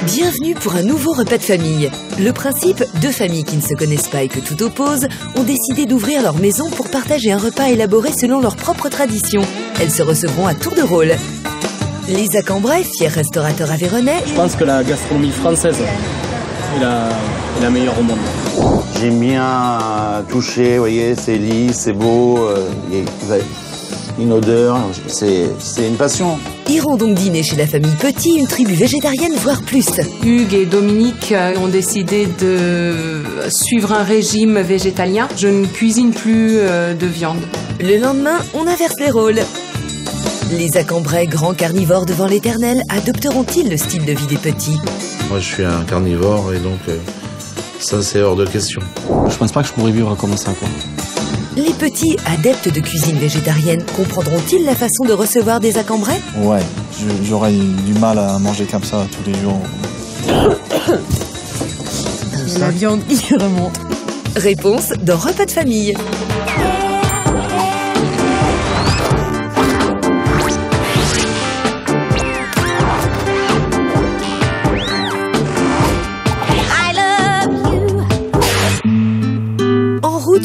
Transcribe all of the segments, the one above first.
Bienvenue pour un nouveau repas de famille. Le principe, deux familles qui ne se connaissent pas et que tout oppose ont décidé d'ouvrir leur maison pour partager un repas élaboré selon leurs propres traditions. Elles se recevront à tour de rôle. Lisa Cambrai, fier restaurateur aveyronnais. Je pense que la gastronomie française est la meilleure au monde. J'aime bien toucher, vous voyez, c'est lisse, c'est beau, vous avez une odeur, c'est une passion. Iront donc dîner chez la famille Petit, une tribu végétarienne, voire plus. Hugues et Dominique ont décidé de suivre un régime végétalien. Je ne cuisine plus de viande. Le lendemain, on inverse les rôles. Les Cambrai, grands carnivores devant l'éternel, adopteront-ils le style de vie des petits? Moi, je suis un carnivore et donc ça, c'est hors de question. Je pense pas que je pourrais vivre comme ça, quoi. Les petits, adeptes de cuisine végétarienne, comprendront-ils la façon de recevoir des Cambrai? Ouais, j'aurais du mal à manger comme ça tous les jours. La viande y remonte. Réponse dans Repas de famille.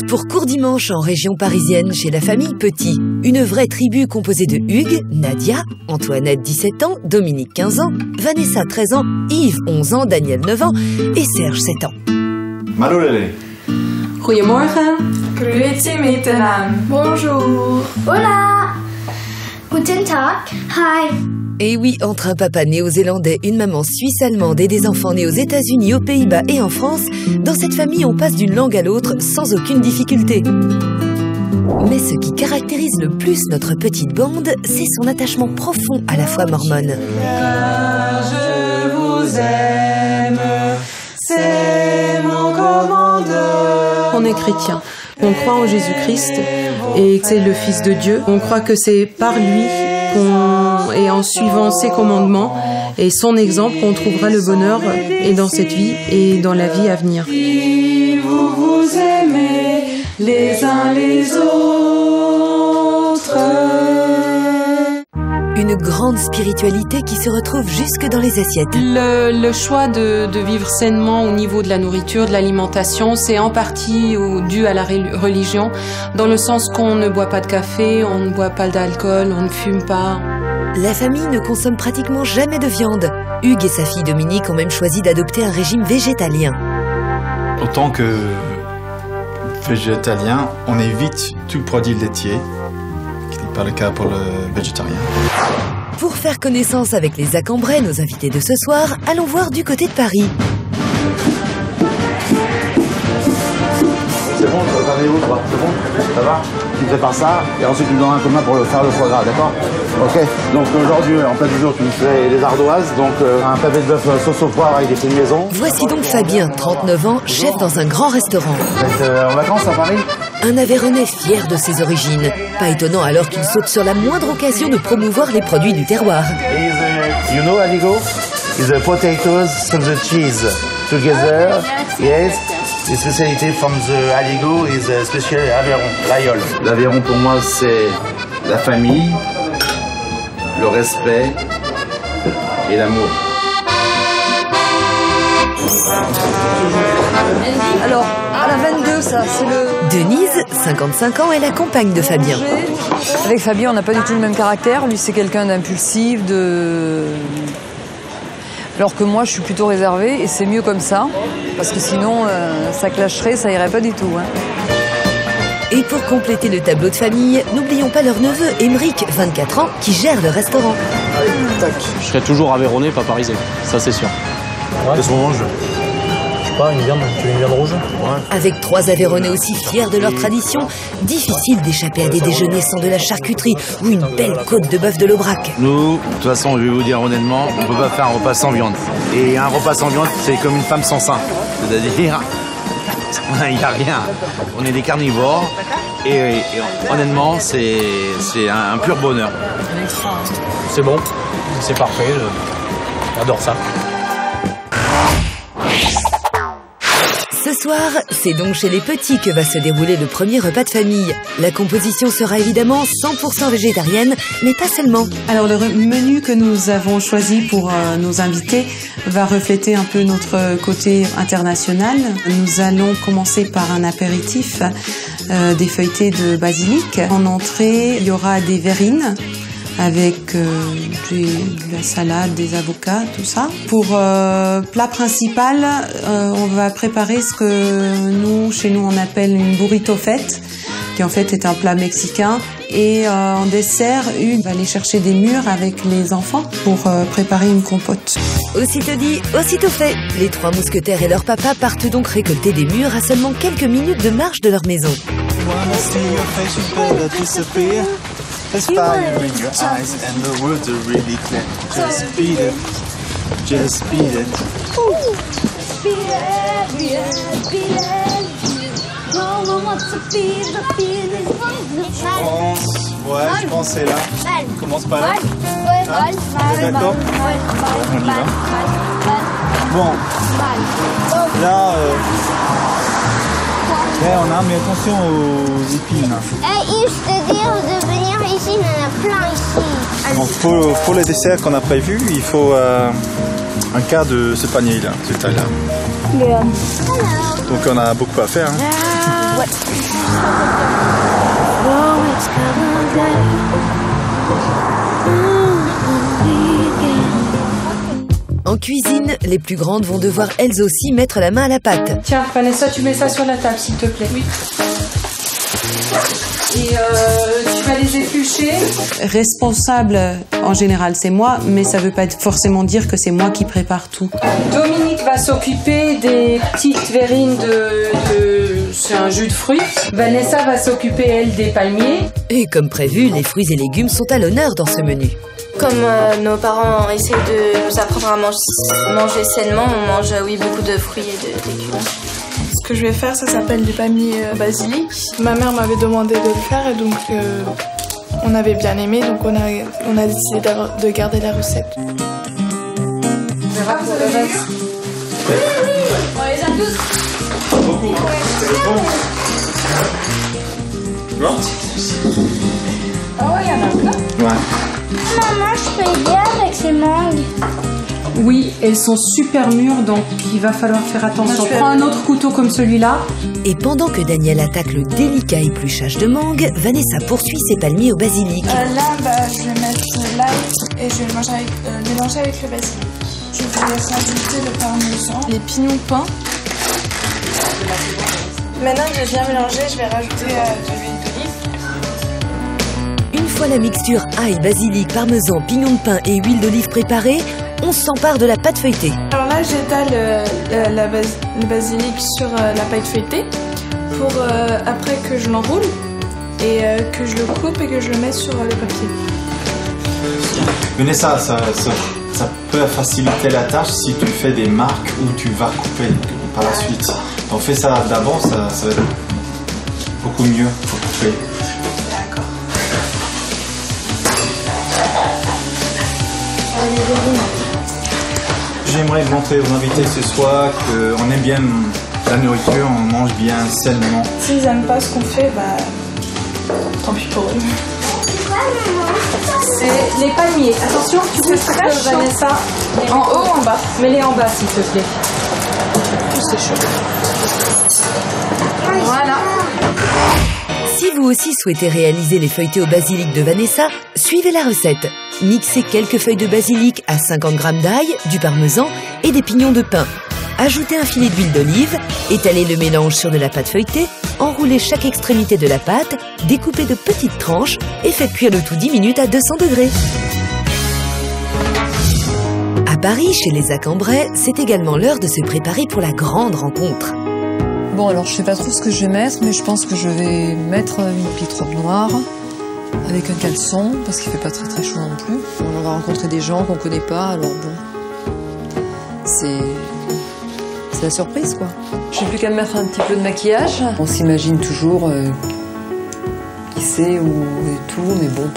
Pour Courdimanche, en région parisienne, chez la famille Petit. Une vraie tribu composée de Hugues, Nadia, Antoinette 17 ans, Dominique 15 ans, Vanessa 13 ans, Yves 11 ans, Daniel 9 ans et Serge 7 ans. Malolele. Goedemorgen. Grüezi miteinander. Bonjour. Hola. Guten Tag. Hi. Et oui, entre un papa néo-zélandais, une maman suisse-allemande et des enfants nés aux États-Unis, aux Pays-Bas et en France, dans cette famille, on passe d'une langue à l'autre sans aucune difficulté. Mais ce qui caractérise le plus notre petite bande, c'est son attachement profond à la foi mormone. Je vous aime, c'est mon commandeur. On est chrétien. On croit en Jésus-Christ et c'est le Fils de Dieu. On croit que c'est par lui et en suivant ses commandements et son exemple qu'on trouvera le bonheur et dans cette vie et dans la vie à venir. Vous vous aimez les uns les autres. Une grande spiritualité qui se retrouve jusque dans les assiettes. Le choix de vivre sainement au niveau de la nourriture, de l'alimentation, c'est en partie dû à la religion, dans le sens qu'on ne boit pas de café, on ne boit pas d'alcool, on ne fume pas. La famille ne consomme pratiquement jamais de viande. Hugues et sa fille Dominique ont même choisi d'adopter un régime végétalien. Autant que végétalien, on évite tout produit laitier, ce qui n'est pas le cas pour le végétarien. Pour faire connaissance avec les Cambrai, nos invités de ce soir, allons voir du côté de Paris. C'est bon, tu vas faire des ou quoi? C'est bon? Ça va? Tu me prépares ça et ensuite tu me donnes un coup de main pour faire le foie gras, d'accord? Ok. Donc aujourd'hui, en plat du jour, tu me fais les ardoises, donc un pavé de bœuf sauce au poivre avec des fruits de maison. Voici donc Fabien, 39 ans, chef dans un grand restaurant. Vous êtes en vacances à Paris? Un Aveyronnais fier de ses origines. Pas étonnant alors qu'il saute sur la moindre occasion de promouvoir les produits du terroir. You know aligo? Is the potatoes and the cheese together. Yes. The specialty from the aligo is especially Aveyron, l'Aïol. L'Aveyron pour moi c'est la famille, le respect et l'amour. Alors, à la 22, ça, c'est le... Denise, 55 ans, est la compagne de Fabien. Avec Fabien, on n'a pas du tout le même caractère. Lui, c'est quelqu'un d'impulsif, Alors que moi, je suis plutôt réservée, et c'est mieux comme ça, parce que sinon, ça clasherait, ça irait pas du tout. Hein. Et pour compléter le tableau de famille, n'oublions pas leur neveu, Émeric, 24 ans, qui gère le restaurant. Allez, tac. Je serai toujours aveyronnais, pas parisien, ça c'est sûr. Qu'est-ce qu'on mange? Je sais pas, une viande, tu veux une viande rouge? Ouais. Avec 3 Aveyronnais aussi fiers de leur tradition, difficile d'échapper à des déjeuners sans de la charcuterie ou une belle côte de bœuf de l'Aubrac. Nous, de toute façon, je vais vous dire honnêtement, on peut pas faire un repas sans viande. Et un repas sans viande, c'est comme une femme sans sein. C'est-à-dire, il n'y a rien. On est des carnivores et honnêtement, c'est un pur bonheur. C'est bon, c'est parfait, j'adore ça. Ce soir, c'est donc chez les petits que va se dérouler le premier repas de famille. La composition sera évidemment 100% végétarienne, mais pas seulement. Alors le menu que nous avons choisi pour nos invités va refléter un peu notre côté international. Nous allons commencer par un apéritif, des feuilletés de basilic. En entrée, il y aura des verrines avec de la salade, des avocats, tout ça. Pour plat principal, on va préparer ce que chez nous, on appelle une burrito fête, qui en fait est un plat mexicain. Et en dessert, Hugues va aller chercher des mûres avec les enfants pour préparer une compote. Aussitôt dit, aussitôt fait. Les trois mousquetaires et leur papa partent donc récolter des mûres à seulement quelques minutes de marche de leur maison. There's fire in your eyes and the words are really clear. Just beat it. Just beat it. Je pense c'est là. On commence par là. Vous êtes d'accord? On y va. Bon. Là, on a, mais attention aux épines. Je te dire de venir ici, il y en a plein ici. Donc pour le dessert qu'on a prévu, il faut un quart de ce panier-là, cette taille-là. Donc on a beaucoup à faire. Hein. En cuisine, les plus grandes vont devoir elles aussi mettre la main à la pâte. Tiens, Vanessa, tu mets ça sur la table, s'il te plaît. Oui. Et tu vas les éplucher. Responsable, en général, c'est moi, mais ça ne veut pas forcément dire que c'est moi qui prépare tout. Dominique va s'occuper des petites verrines c'est un jus de fruits. Vanessa va s'occuper, elle, des palmiers. Et comme prévu, les fruits et légumes sont à l'honneur dans ce menu. Comme nos parents essaient de nous apprendre à manger sainement, on mange beaucoup de fruits et de légumes. Ce que je vais faire, ça s'appelle du palmier basilic. Ma mère m'avait demandé de le faire et donc on avait bien aimé, donc on a décidé de garder la recette. On verra pour le reste. On les a tous. Beaucoup. C'est bon. Non? Ah ouais, il y en a plein. Ouais. Maman, je peux aider avec ces mangues. Oui, elles sont super mûres, donc il va falloir faire attention. Prends un autre couteau comme celui-là. Et pendant que Daniel attaque le délicat épluchage de mangue, Vanessa poursuit ses palmiers au basilic. Là, je vais mettre l'ail et je vais le mélanger avec le basilic. Je vais rajouter le parmesan, les pignons peints. Maintenant que j'ai bien mélangé, je vais rajouter de l'huile d'olive. Une fois la mixture ail, basilic, parmesan, pignon de pain et huile d'olive préparée, on s'empare de la pâte feuilletée. Alors là, j'étale le basilic sur la pâte feuilletée pour après que je l'enroule et que je le coupe et que je le mette sur le papier. Vanessa, ça peut faciliter la tâche si tu fais des marques où tu vas couper par la suite. On fait ça d'avance, ça va être beaucoup mieux pour couper. D'accord. J'aimerais montrer aux invités ce soir qu'on aime bien la nourriture, on mange bien sainement. S'ils n'aiment pas ce qu'on fait, tant pis pour eux. C'est les palmiers. Attention, tu peux faire Vanessa. En haut ou en bas? Mets-les en bas, s'il te plaît. C'est chaud. Voilà. Si vous aussi souhaitez réaliser les feuilletés au basilic de Vanessa, suivez la recette. Mixez quelques feuilles de basilic à 50 g d'ail, du parmesan et des pignons de pain. Ajoutez un filet d'huile d'olive, étalez le mélange sur de la pâte feuilletée, enroulez chaque extrémité de la pâte, découpez de petites tranches et faites cuire le tout 10 minutes à 200 degrés. À Paris, chez les Accambrais, c'est également l'heure de se préparer pour la grande rencontre. Bon, alors je sais pas trop ce que je vais mettre, mais je pense que je vais mettre une petite robe noire avec un caleçon, parce qu'il fait pas très très chaud non plus. On va rencontrer des gens qu'on connaît pas, alors bon, c'est la surprise quoi. J'ai plus qu'à mettre un petit peu de maquillage. On s'imagine toujours qui c'est ou et tout, mais bon,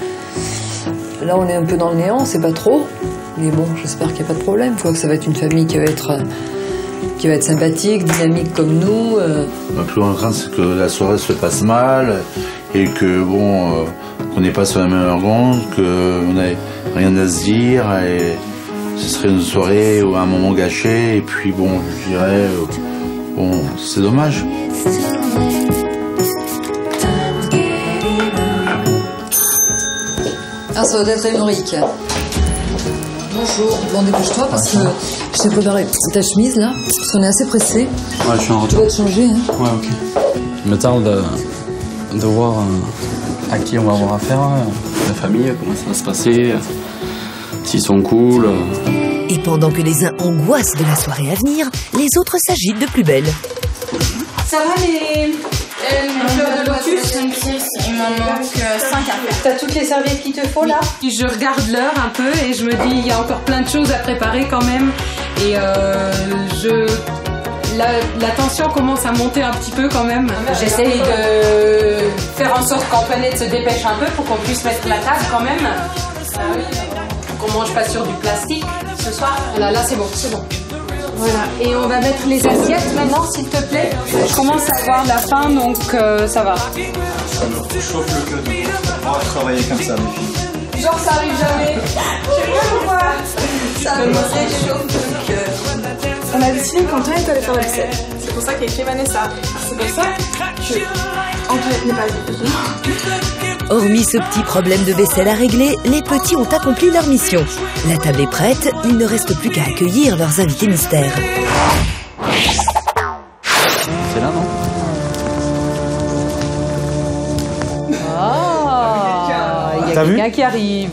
là on est un peu dans le néant, c'est pas trop. Mais bon, j'espère qu'il n'y a pas de problème. Je crois que ça va être une famille qui va être qui va être sympathique, dynamique comme nous. Ma plus grande crainte, c'est que la soirée se passe mal et que qu'on n'est pas sur la même longueur, qu'on n'ait rien à se dire et ce serait une soirée ou un moment gâché et puis je dirais c'est dommage. Ah, ça doit être Émeric. Bonjour, bon dépêche-toi parce que je t'ai préparé ta chemise là, parce qu'on est assez pressé. Ouais, je suis en Tu retour. vas te changer, hein. Ouais, ok. Je me tarde de voir à qui on va avoir affaire, la famille, comment ça va se passer, s'ils sont cool. Et pendant que les uns angoissent de la soirée à venir, les autres s'agitent de plus belle. Ça va les fleurs de lotus? Il m'en manque 5 à faire. T'as toutes les serviettes qu'il te faut là? Je regarde l'heure un peu et je me dis il y a encore plein de choses à préparer quand même. Et la tension commence à monter un petit peu quand même. J'essaye de faire en sorte qu'Antoinette se dépêche un peu pour qu'on puisse mettre la table quand même. Qu'on mange pas sur du plastique ce soir. Là c'est bon, c'est bon. Voilà, et on va mettre les assiettes maintenant, s'il te plaît. Je commence à avoir la faim, donc ça va. Ça me chauffe le cœur. On va travailler comme ça, mes filles. Genre ça arrive jamais. Je sais pas pourquoi. Ça me réchauffe le cœur. On a décidé qu'Antoinette allait faire la vaisselle. C'est pour ça qu'il y a écrit Vanessa. C'est pour ça que Antoinette n'est pas venue. Hormis ce petit problème de vaisselle à régler, les petits ont accompli leur mission. La table est prête, il ne reste plus qu'à accueillir leurs invités mystères. C'est là, non? Ah, il y a quelqu'un qui arrive.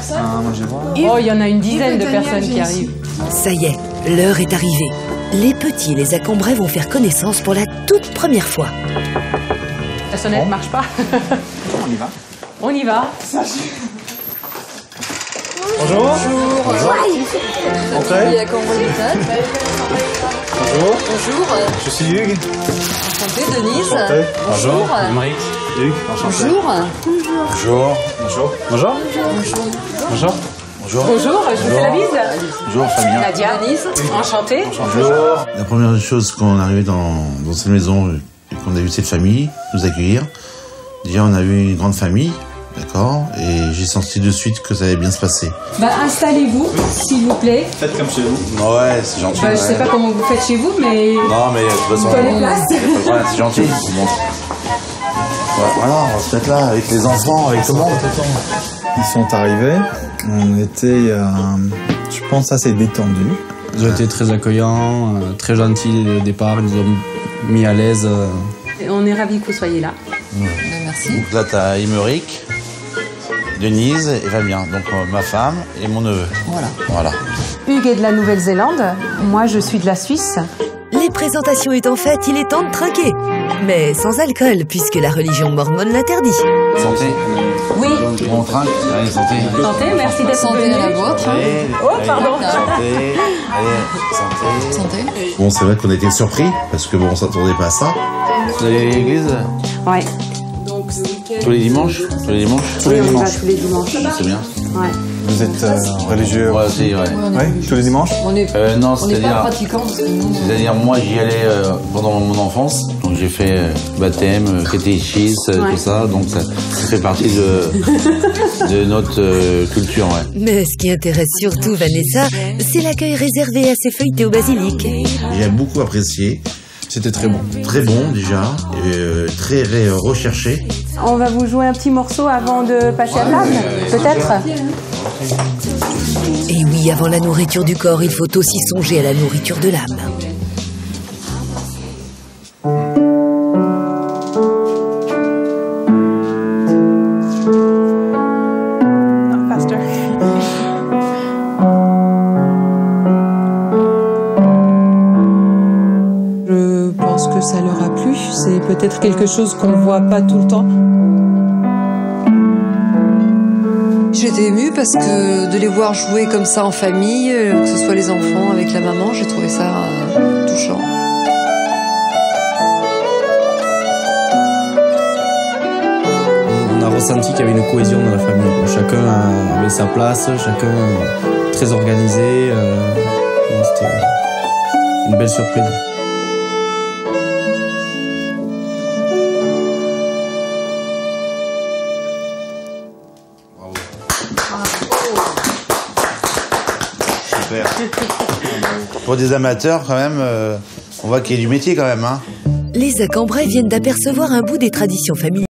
Moi, je vais voir. Oh, il y en a une dizaine de personnes qui arrivent. Ça y est, l'heure est arrivée. Les petits et les Accombray vont faire connaissance pour la toute première fois. La sonnette ne marche pas. On y va. On y va. Bonjour. Bonjour. Entrez. Il y a Cambrai Métal. Bonjour. Bonjour. Je suis Hugues. Enchanté, Denise. Enchanté. Bonjour. Émeric. Hugues, enchanté. Bonjour. Bonjour. Bonjour. Bonjour. Bonjour. Bonjour. Bonjour, je vous fais la bise. Bonjour Fabien. Nadia. Denise. Enchantée. Bonjour. La première chose quand on est arrivé dans cette maison et qu'on a vu cette famille nous accueillir, déjà on a vu une grande famille, d'accord, et j'ai senti de suite que ça allait bien se passer. Installez-vous, s'il vous plaît. Faites comme chez vous. Ouais, c'est gentil. Je sais pas comment vous faites chez vous, mais... Non, mais de toute façon, Prenez place. Ouais, c'est gentil. Bon. Voilà, on va se mettre là avec les enfants, avec tout le monde. Ils sont arrivés. On était, je pense, assez détendus. Ils ont été très accueillants, très gentils dès le départ, ils nous ont mis à l'aise. On est ravis que vous soyez là. Merci. Donc là, t'as Émeric, Denise et Fabien. Donc ma femme et mon neveu. Voilà. Hugues est de la Nouvelle-Zélande, moi je suis de la Suisse. Les présentations étant faites, il est temps de trinquer. Mais sans alcool, puisque la religion mormone l'interdit. Santé. Oui. On trinque. Allez, santé. Santé, merci d'être Santé venu. à la vôtre. Oh, pardon. Santé. Allez, santé. Santé. Bon, c'est vrai qu'on a été surpris, parce que bon, on s'attendait pas à ça. Vous allez à l'église Ouais. tous les dimanches Tous les Oui, on y va dimanches. tous les dimanches. C'est bien. Ouais. Vous êtes religieux? Ouais, si, ouais. Oui, tous les dimanches? On n'est Non, pas c'est-à-dire... pratiquants parce que nous... C'est-à-dire, moi, j'y allais pendant mon enfance. Donc, j'ai fait baptême, catéchisme, tout ça. Donc, ça fait partie de notre culture, ouais. Mais ce qui intéresse surtout Vanessa, c'est l'accueil réservé à ses feuilletés au basilic. J'ai beaucoup apprécié. C'était très bon. Très bon, déjà. Et, très recherché. On va vous jouer un petit morceau avant de passer à table, peut-être. Et oui, avant la nourriture du corps, il faut aussi songer à la nourriture de l'âme. Je pense que ça leur a plu. C'est peut-être quelque chose qu'on ne voit pas tout le temps. J'étais émue parce que de les voir jouer comme ça en famille, que ce soit les enfants avec la maman, j'ai trouvé ça touchant. On a ressenti qu'il y avait une cohésion dans la famille, quoi. Chacun avait sa place, chacun très organisé. C'était une belle surprise. Super. Pour des amateurs, quand même, on voit qu'il y a du métier quand même. Hein. Les Zac-en-Bray viennent d'apercevoir un bout des traditions familiales.